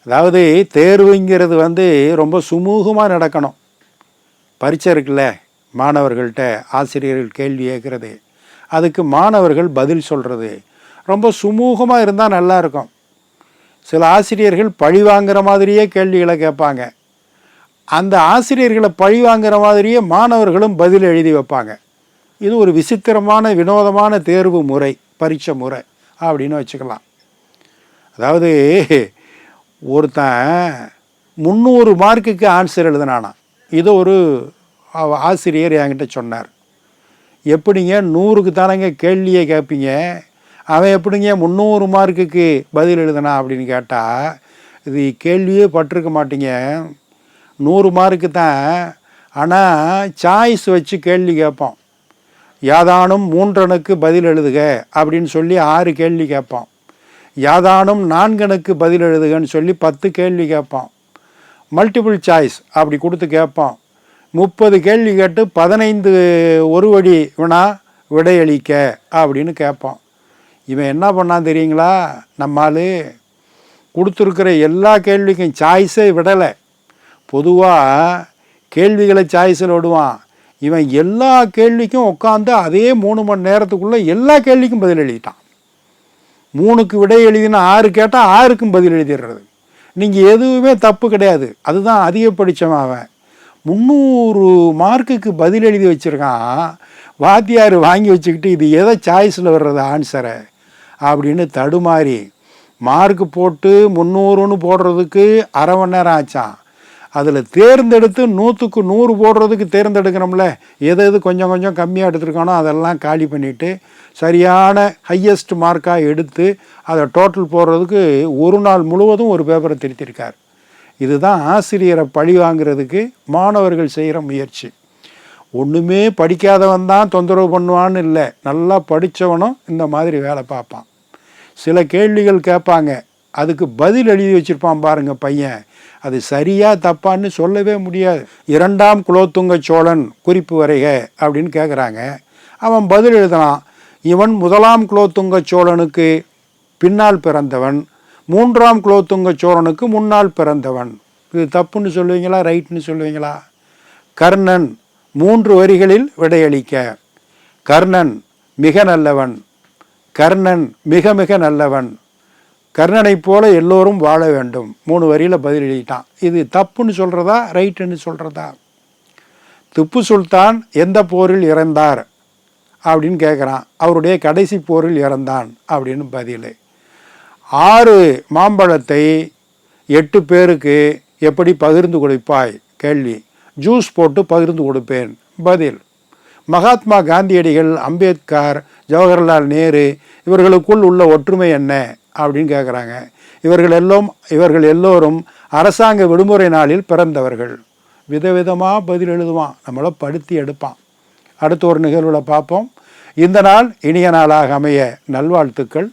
அதாவது தேர்வுங்கிறது ரொம்ப சுமூகமாக நடக்கணும். பரீட்சை இருக்குல்ல, மாணவர்கள்ட்ட ஆசிரியர்கள் கேள்வி கேட்குறது, அதுக்கு மாணவர்கள் பதில் சொல்கிறது ரொம்ப சுமூகமாக இருந்தால் நல்லாயிருக்கும். சில ஆசிரியர்கள் பழி வாங்குகிற மாதிரியே கேள்விகளை கேட்பாங்க. அந்த ஆசிரியர்களை பழி வாங்குகிற மாதிரியே மாணவர்களும் பதில் எழுதி வைப்பாங்க. இது ஒரு விசித்திரமான வினோதமான தேர்வு முறை, பரீட்சை முறை அப்படின்னு வச்சுக்கலாம். அதாவது ஒருத்தன் 300 மார்க்குக்கு ஆன்சர் எழுதினானா. இது ஒரு ஆசிரியர் என்கிட்ட சொன்னார். எப்படிங்க 100க்கு தானங்க கேள்வியை கேட்பீங்க, அவன் எப்படிங்க 300 மார்க்குக்கு பதில் எழுதுனா அப்படின்னு கேட்டால், இது கேள்வியே பட்டிருக்க மாட்டீங்க. 100 மார்க்கு தான், ஆனால் சாய்ஸ் வச்சு கேள்வி கேட்போம். யாதானும் 3 பதில் எழுதுக அப்படின்னு சொல்லி 6 கேள்வி கேட்போம். யாதானும் 4 பதில் எழுதுகன்னு சொல்லி 10 கேள்வி கேட்போம். மல்டிபிள் சாய்ஸ் அப்படி கொடுத்து கேட்போம். 30 கேள்வி கேட்டு 15 ஒரு வழி விடையளிக்க அப்படின்னு கேட்போம். இவன் என்ன பண்ணான் தெரியுங்களா? நம்மால் கொடுத்துருக்கிற எல்லா கேள்விக்கும் சாய்ஸே விடலை. பொதுவாக கேள்விகளை சாய்ஸில் விடுவான். இவன் எல்லா கேள்விக்கும் உட்காந்து அதே 3 மணி நேரத்துக்குள்ளே எல்லா கேள்விக்கும் பதில் எழுதிட்டான். 3க்கு விடை எழுதினா 6 கேட்டால் 6க்கும் பதில் எழுதிடுறது. நீங்கள் எதுவுமே தப்பு கிடையாது. அதுதான் அதிகப்படிச்சவன். அவன் 300 மார்க்குக்கு பதில் எழுதி வச்சுருக்கான். வாத்தியார் வாங்கி வச்சுக்கிட்டு இது எதை சாய்ஸில் வர்றது ஆன்சரை அப்படின்னு தடுமாறி மார்க்கு போட்டு 300ன்னு போடுறதுக்கு அரை மணி நேரம் ஆச்சான். அதில் தேர்ந்தெடுத்து 100க்கு 100 போடுறதுக்கு தேர்ந்தெடுக்கிறோம்ல, எது கொஞ்சம் கொஞ்சம் கம்மியாக எடுத்துருக்கானோ அதெல்லாம் காலி பண்ணிவிட்டு சரியான ஹையஸ்ட் மார்க்காக எடுத்து அதை டோட்டல் போடுறதுக்கு ஒரு நாள் முழுவதும் ஒரு பேப்பரை திருத்திருக்கார். இதுதான் ஆசிரியரை பழி வாங்கிறதுக்கு மாணவர்கள் செய்கிற முயற்சி. ஒன்றுமே படிக்காதவன் தான் தொந்தரவு பண்ணுவான்னு இல்லை, நல்லா படித்தவனும் இந்த மாதிரி வேலை பார்ப்பான். சில கேள்விகள் கேட்பாங்க, அதுக்கு பதில் எழுதி வச்சுருப்பான் பாருங்கள் பையன். அது சரியாக தப்பான்னு சொல்லவே முடியாது. 2ஆம் குலோத்துங்க சோழன் குறிப்பு வரைக அப்படின்னு கேட்குறாங்க. அவன் பதில் எழுதலாம், இவன் 1ஆம் குலோத்துங்க சோழனுக்கு பின்னால் பிறந்தவன், 3ஆம் குலோத்துங்க சோழனுக்கு முன்னால் பிறந்தவன். இது தப்புன்னு சொல்லுவீங்களா, ரைட்னு சொல்லுவீங்களா? கர்ணன் 3 வரிகளில் விடையளிக்க. கர்ணன் மிக நல்லவன், கர்ணன் மிக மிக நல்லவன், கர்ணனை போல எல்லோரும் வாழ வேண்டும். 3 வரியில் பதில் எழுதிட்டான். இது தப்புன்னு சொல்கிறதா, ரைட்டுன்னு சொல்கிறதா? திப்பு சுல்தான் எந்த போரில் இறந்தார் அப்படின்னு கேட்குறான். அவருடைய கடைசி போரில் இறந்தான் அப்படின்னு பதில். 6 மாம்பழத்தை 8 பேருக்கு எப்படி பகிர்ந்து கொடுப்பாய் கேள்வி. ஜூஸ் போட்டு பகிர்ந்து கொடுப்பேன் பதில். மகாத்மா காந்தியடிகள், அம்பேத்கர், ஜவஹர்லால் நேரு இவர்களுக்குள் உள்ள ஒற்றுமை என்ன அப்படின்னு கேட்குறாங்க. இவர்கள் எல்லோரும் அரசாங்க விடுமுறை நாளில் பிறந்தவர்கள். விதவிதமாக பதில் எழுதுவான், நம்மளை படுத்தி எடுப்பான். அடுத்த ஒரு நிகழ்வில் பார்ப்போம். இந்த நாள் இனிய நாளாக அமைய நல்வாழ்த்துக்கள்.